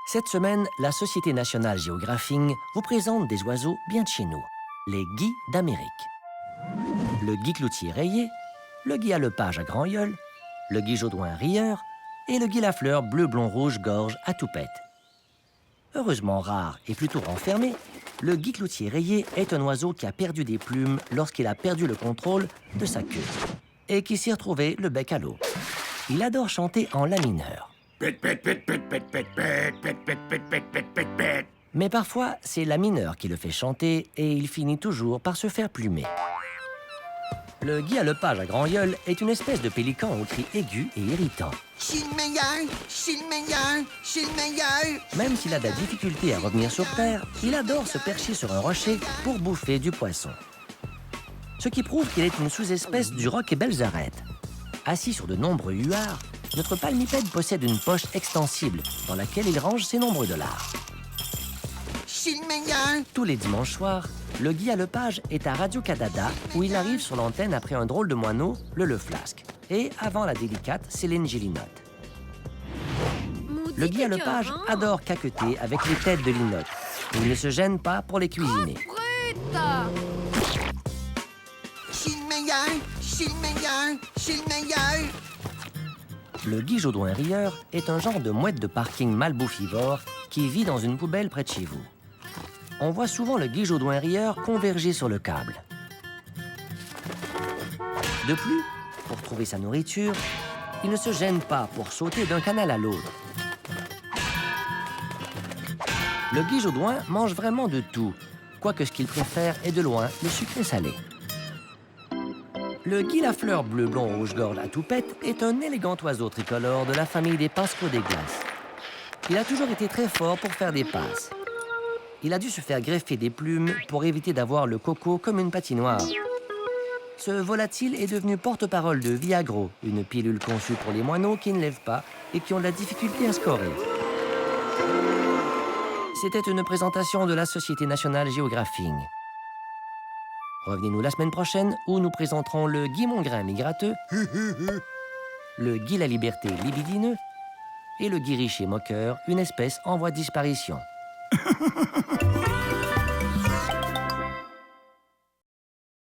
Cette semaine, la Société nationale géographique vous présente des oiseaux bien de chez nous, les guis d'Amérique. Le guy cloutier rayé, le guy à lepage à grand gueule, le guy jodoin rieur et le guy lafleur bleu-blond-rouge-gorge à toupette. Heureusement rare et plutôt renfermé, le guy cloutier rayé est un oiseau qui a perdu des plumes lorsqu'il a perdu le contrôle de sa queue et qui s'est retrouvé le bec à l'eau. Il adore chanter en la mineur. Mais parfois, c'est la mineure qui le fait chanter et il finit toujours par se faire plumer. Le guy à lepage à grand gueule est une espèce de pélican au cri aigu et irritant. Je suis le meilleur, je suis le meilleur, je suis le meilleur. Même s'il a de la difficulté à revenir sur terre, il adore se percher sur un rocher pour bouffer du poisson. Ce qui prouve qu'il est une sous-espèce du roc et belles arêtes. Assis sur de nombreux huards, notre palmipède possède une poche extensible dans laquelle il range ses nombreux dollars. Je suis le meilleur. Tous les dimanches soirs, le guy à lepage est à Radio-Canada où il arrive sur l'antenne après un drôle de moineau, le Flasque, et avant la délicate Céline Gélinotte. Le guy à lepage adore caqueter avec les têtes de linotte. Il ne se gêne pas pour les cuisiner. Je suis le meilleur, je suis le meilleur, je suis le meilleur. Le guy jodoin rieur est un genre de mouette de parking malbouffivore qui vit dans une poubelle près de chez vous. On voit souvent le guy jodoin rieur converger sur le câble. De plus, pour trouver sa nourriture, il ne se gêne pas pour sauter d'un canal à l'autre. Le guy jodoin mange vraiment de tout, quoique ce qu'il préfère est de loin le sucré salé. Le guy lafleur bleu-blond-rouge-gorge à toupette est un élégant oiseau tricolore de la famille des passereaux des glaces. Il a toujours été très fort pour faire des passes. Il a dû se faire greffer des plumes pour éviter d'avoir le coco comme une patinoire. Ce volatile est devenu porte-parole de Viagro, une pilule conçue pour les moineaux qui ne lèvent pas et qui ont de la difficulté à scorer. C'était une présentation de la Société nationale géographique. Revenez-nous la semaine prochaine où nous présenterons le guy Montgrain migrateux, le guy la liberté libidineux et le guy riche et moqueur, une espèce en voie de disparition.